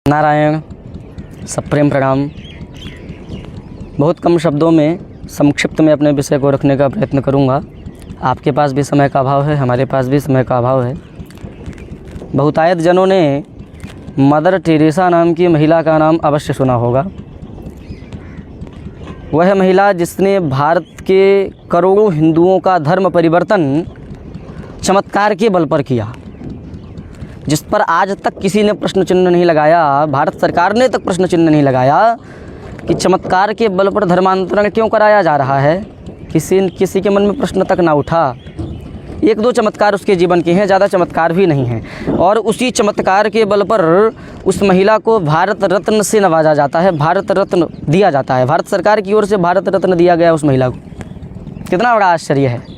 नारायण, सप्रेम प्रणाम। बहुत कम शब्दों में संक्षिप्त में अपने विषय को रखने का प्रयत्न करूंगा। आपके पास भी समय का अभाव है, हमारे पास भी समय का अभाव है। बहुतायत जनों ने मदर टेरेसा नाम की महिला का नाम अवश्य सुना होगा। वह महिला जिसने भारत के करोड़ों हिंदुओं का धर्म परिवर्तन चमत्कार के बल पर किया, जिस पर आज तक किसी ने प्रश्न चिन्ह नहीं लगाया, भारत सरकार ने तक प्रश्न चिन्ह नहीं लगाया कि चमत्कार के बल पर धर्मांतरण क्यों कराया जा रहा है। किसी के मन में प्रश्न तक ना उठा। एक दो चमत्कार उसके जीवन के हैं, ज़्यादा चमत्कार भी नहीं हैं। और उसी चमत्कार के बल पर उस महिला को भारत रत्न से नवाजा जाता है, भारत रत्न दिया जाता है। भारत सरकार की ओर से भारत रत्न दिया गया उस महिला को। कितना बड़ा आश्चर्य है।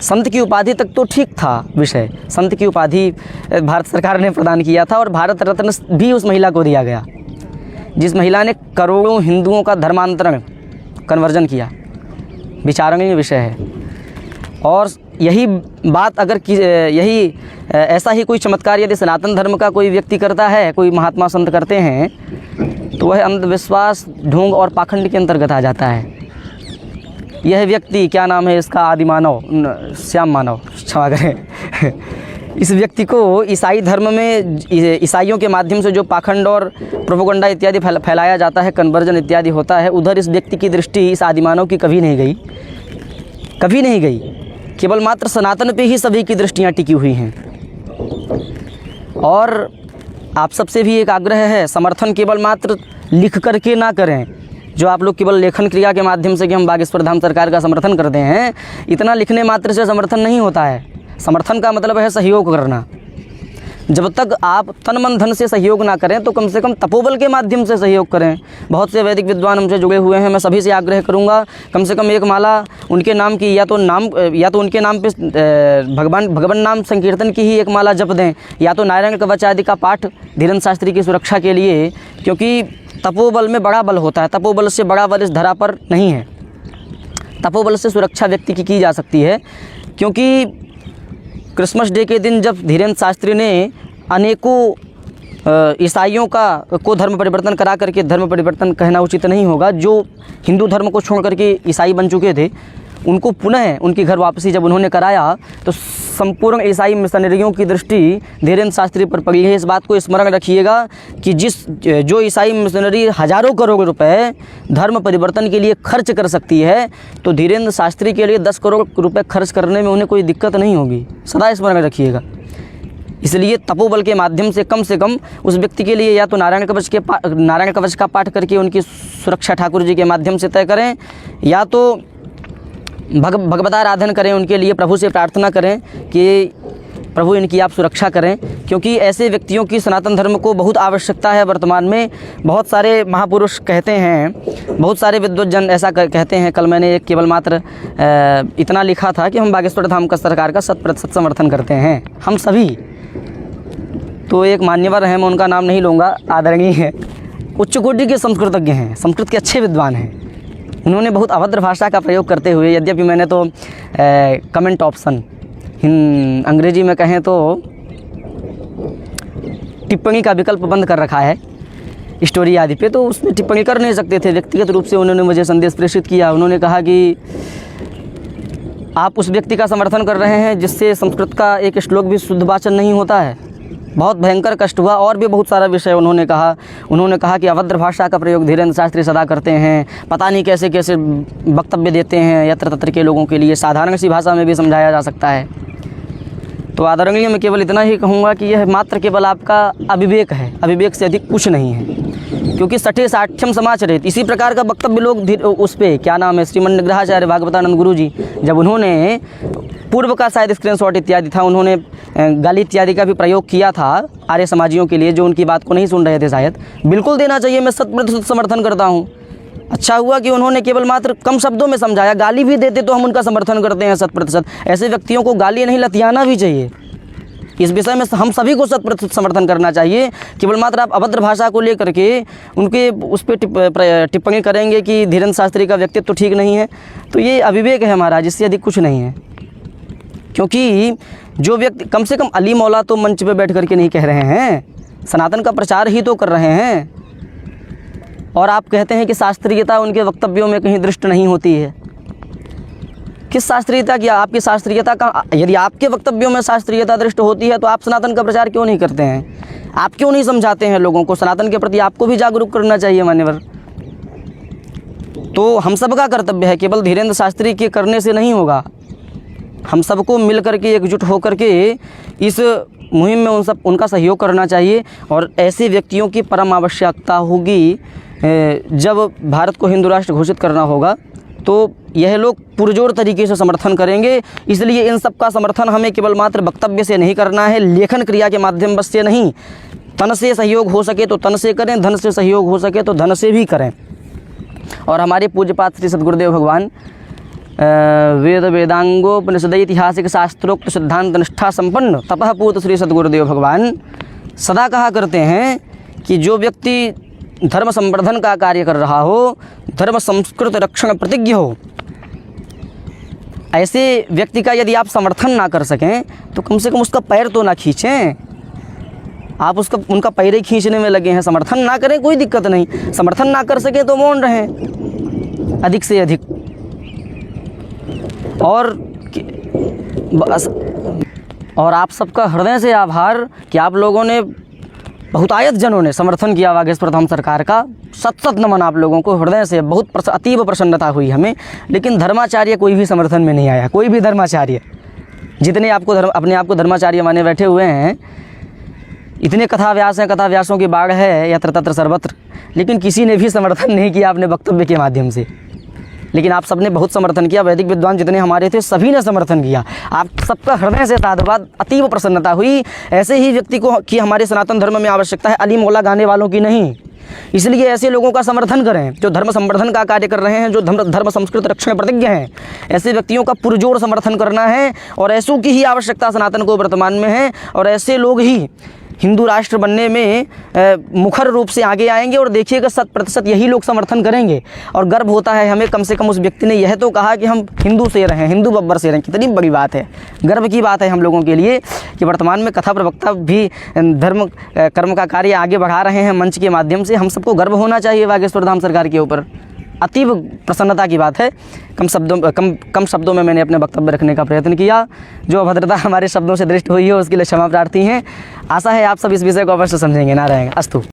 संत की उपाधि तक तो ठीक था विषय, संत की उपाधि भारत सरकार ने प्रदान किया था और भारत रत्न भी उस महिला को दिया गया, जिस महिला ने करोड़ों हिंदुओं का धर्मांतरण, कन्वर्जन किया। विचारणीय विषय है। और यही बात अगर ऐसा ही कोई चमत्कार यदि सनातन धर्म का कोई व्यक्ति करता है, कोई महात्मा संत करते हैं, तो वह अंधविश्वास, ढोंग और पाखंड के अंतर्गत आ जाता है। यह व्यक्ति, क्या नाम है इसका, आदिमानव, श्याम मानव, क्षमा करें इस व्यक्ति को ईसाई धर्म में ईसाइयों के माध्यम से जो पाखंड और प्रोपोगंडा इत्यादि फैलाया जाता है, कन्वर्जन इत्यादि होता है, उधर इस व्यक्ति की दृष्टि, इस आदिमानव की कभी नहीं गई, कभी नहीं गई। केवल मात्र सनातन पे ही सभी की दृष्टियाँ टिकी हुई हैं। और आप सबसे भी एक आग्रह है, समर्थन केवल मात्र लिख करके ना करें। जो आप लोग केवल लेखन क्रिया के माध्यम से कि हम बागेश्वर धाम सरकार का समर्थन करते हैं, इतना लिखने मात्र से समर्थन नहीं होता है। समर्थन का मतलब है सहयोग करना। जब तक आप तन मन धन से सहयोग ना करें तो कम से कम तपोबल के माध्यम से सहयोग करें। बहुत से वैदिक विद्वान हमसे जुड़े हुए हैं, मैं सभी से आग्रह करूंगा कम से कम एक माला उनके नाम की, या तो उनके नाम पे भगवान नाम संकीर्तन की ही एक माला जप दें, या तो नारायण कवच आदि का पाठ धीरेन्द्र शास्त्री की सुरक्षा के लिए, क्योंकि तपोबल में बड़ा बल होता है। तपोबल से बड़ा बल इस धरा पर नहीं है। तपोबल से सुरक्षा व्यक्ति की जा सकती है। क्योंकि क्रिसमस डे के दिन जब धीरेन्द्र शास्त्री ने अनेकों ईसाइयों को धर्म परिवर्तन करा करके, धर्म परिवर्तन कहना उचित नहीं होगा, जो हिंदू धर्म को छोड़ करके ईसाई बन चुके थे, उनको पुनः उनकी घर वापसी जब उन्होंने कराया तो संपूर्ण ईसाई मिशनरियों की दृष्टि धीरेन्द्र शास्त्री पर पड़ी है। इस बात को स्मरण रखिएगा कि जो ईसाई मिशनरी हजारों करोड़ रुपए धर्म परिवर्तन के लिए खर्च कर सकती है, तो धीरेन्द्र शास्त्री के लिए 10 करोड़ रुपए खर्च करने में उन्हें कोई दिक्कत नहीं होगी। सदा स्मरण रखिएगा। इसलिए तपोबल के माध्यम से कम उस व्यक्ति के लिए या तो नारायण कवच का पाठ करके उनकी सुरक्षा ठाकुर जी के माध्यम से तय करें, या तो भगवताराधन करें, उनके लिए प्रभु से प्रार्थना करें कि प्रभु इनकी आप सुरक्षा करें। क्योंकि ऐसे व्यक्तियों की सनातन धर्म को बहुत आवश्यकता है वर्तमान में। बहुत सारे महापुरुष कहते हैं, बहुत सारे विद्वज्जन ऐसा कहते हैं। कल मैंने एक केवल मात्र इतना लिखा था कि हम बागेश्वर धाम का सरकार का 100% समर्थन करते हैं, हम सभी। तो एक मान्यवर हैं, मैं उनका नाम नहीं लूँगा, आदरणीय है, उच्च कोटि के संस्कृतज्ञ हैं, संस्कृत के अच्छे विद्वान हैं। उन्होंने बहुत अभद्र भाषा का प्रयोग करते हुए, यद्यपि मैंने तो कमेंट ऑप्शन अंग्रेजी में कहें तो टिप्पणी का विकल्प बंद कर रखा है स्टोरी आदि पे, तो उसमें टिप्पणी कर नहीं सकते थे। व्यक्तिगत रूप से उन्होंने मुझे संदेश प्रेषित किया। उन्होंने कहा कि आप उस व्यक्ति का समर्थन कर रहे हैं जिससे संस्कृत का एक श्लोक भी शुद्ध वाचन नहीं होता है। बहुत भयंकर कष्ट हुआ। और भी बहुत सारा विषय उन्होंने कहा कि अभद्र भाषा का प्रयोग धीरेन्द्र शास्त्री सदा करते हैं, पता नहीं कैसे कैसे वक्तव्य देते हैं यत्र तत्र के लोगों के लिए, साधारण सी भाषा में भी समझाया जा सकता है। तो आदरणीय मैं केवल इतना ही कहूँगा कि यह मात्र केवल आपका अविवेक है, अविवेक से अधिक कुछ नहीं है। क्योंकि सठे साठ्यम समाचरित, इसी प्रकार का वक्तव्य लोग उस पर, क्या नाम है, श्रीमन निग्रहाचार्य भागवतानंद गुरु जी, जब उन्होंने पूर्व का शायद स्क्रीनशॉट इत्यादि था, उन्होंने गाली इत्यादि का भी प्रयोग किया था आर्य समाजियों के लिए जो उनकी बात को नहीं सुन रहे थे। शायद बिल्कुल देना चाहिए, मैं 100% समर्थन करता हूँ। अच्छा हुआ कि उन्होंने केवल मात्र कम शब्दों में समझाया। गाली भी देते तो हम उनका समर्थन करते हैं 100%। ऐसे व्यक्तियों को गाली नहीं लतियाना भी चाहिए। इस विषय में हम सभी को 100% समर्थन करना चाहिए। केवल मात्र आप अभद्र भाषा को लेकर के उनके उस पर टिप्पणी करेंगे कि धीरेन्द्र शास्त्री का व्यक्तित्व तो ठीक नहीं है, तो ये अविवेक है हमारा, जिससे अधिक कुछ नहीं है। क्योंकि जो व्यक्ति, कम से कम अली मौला तो मंच पे बैठ करके नहीं कह रहे हैं, सनातन का प्रचार ही तो कर रहे हैं। और आप कहते हैं कि शास्त्रीयता उनके वक्तव्यों में कहीं दृष्ट नहीं होती है। किस शास्त्रीयता की, आपकी शास्त्रीयता का, यदि आपके वक्तव्यों में शास्त्रीयता दृष्ट होती है तो आप सनातन का प्रचार क्यों नहीं करते हैं? आप क्यों नहीं समझाते हैं लोगों को? सनातन के प्रति आपको भी जागरूक करना चाहिए मान्यवर। तो हम सबका कर्तव्य है, केवल धीरेन्द्र शास्त्री के करने से नहीं होगा। हम सबको मिल करके एकजुट होकर के इस मुहिम में उनका सहयोग करना चाहिए। और ऐसे व्यक्तियों की परम आवश्यकता होगी। जब भारत को हिंदू राष्ट्र घोषित करना होगा तो यह लोग पुरजोर तरीके से समर्थन करेंगे। इसलिए इन सब का समर्थन हमें केवल मात्र वक्तव्य से नहीं करना है, लेखन क्रिया के माध्यम बस से नहीं। तन से सहयोग हो सके तो तन से करें, धन से सहयोग हो सके तो धन से भी करें। और हमारे पूज्यपात श्री सद्गुरुदेव भगवान वेद वेदांगोपनिषद ऐतिहासिक शास्त्रोक्त सिद्धांत निष्ठा संपन्न तपः पूत श्री सद्गुरुदेव भगवान सदा कहा करते हैं कि जो व्यक्ति धर्म संवर्धन का कार्य कर रहा हो, धर्म संस्कृत रक्षण प्रतिज्ञ हो, ऐसे व्यक्ति का यदि आप समर्थन ना कर सकें तो कम से कम उसका पैर तो ना खींचें। आप उनका पैर ही खींचने में लगे हैं। समर्थन ना करें कोई दिक्कत नहीं, समर्थन ना कर सके तो मौन रहें अधिक से अधिक। और आप सबका हृदय से आभार कि आप लोगों ने, बहुतायत जनों ने समर्थन किया वागीश्वर धाम सरकार का। सत नमन आप लोगों को हृदय से। बहुत अतीब प्रसन्नता हुई हमें। लेकिन धर्माचार्य कोई भी समर्थन में नहीं आया, कोई भी धर्माचार्य। जितने अपने आप को धर्माचार्य माने बैठे हुए हैं, इतने कथा व्यास हैं, कथा व्यासों की बाढ़ है यत्र तत्र सर्वत्र, लेकिन किसी ने भी समर्थन नहीं किया अपने वक्तव्य के माध्यम से। लेकिन आप सबने बहुत समर्थन किया। वैदिक विद्वान जितने हमारे थे सभी ने समर्थन किया। आप सबका हृदय से धन्यवाद। अतीव प्रसन्नता हुई। ऐसे ही व्यक्ति को कि हमारे सनातन धर्म में आवश्यकता है, अली मौला गाने वालों की नहीं। इसलिए ऐसे लोगों का समर्थन करें जो धर्म संवर्धन का कार्य कर रहे हैं, जो धर्म संस्कृत रक्षण प्रतिज्ञ हैं। ऐसे व्यक्तियों का पुरजोर समर्थन करना है। और ऐसों की ही आवश्यकता सनातन को वर्तमान में है। और ऐसे लोग ही हिंदू राष्ट्र बनने में मुखर रूप से आगे आएंगे। और देखिएगा 100% यही लोग समर्थन करेंगे। और गर्व होता है हमें, कम से कम उस व्यक्ति ने यह तो कहा कि हम हिंदू से रहें, हिंदू बब्बर से रहें। कितनी बड़ी बात है, गर्व की बात है हम लोगों के लिए कि वर्तमान में कथा प्रवक्ता भी धर्म कर्म का कार्य आगे बढ़ा रहे हैं मंच के माध्यम से। हम सबको गर्व होना चाहिए वागीश्वर धाम सरकार के ऊपर। अतीव प्रसन्नता की बात है। कम शब्दों में मैंने अपने वक्तव्य रखने का प्रयत्न किया। जो अभद्रता हमारे शब्दों से दृष्ट हुई है उसके लिए क्षमा प्रार्थी हैं। आशा है आप सब इस विषय को अवश्य समझेंगे। नारायण अस्तु।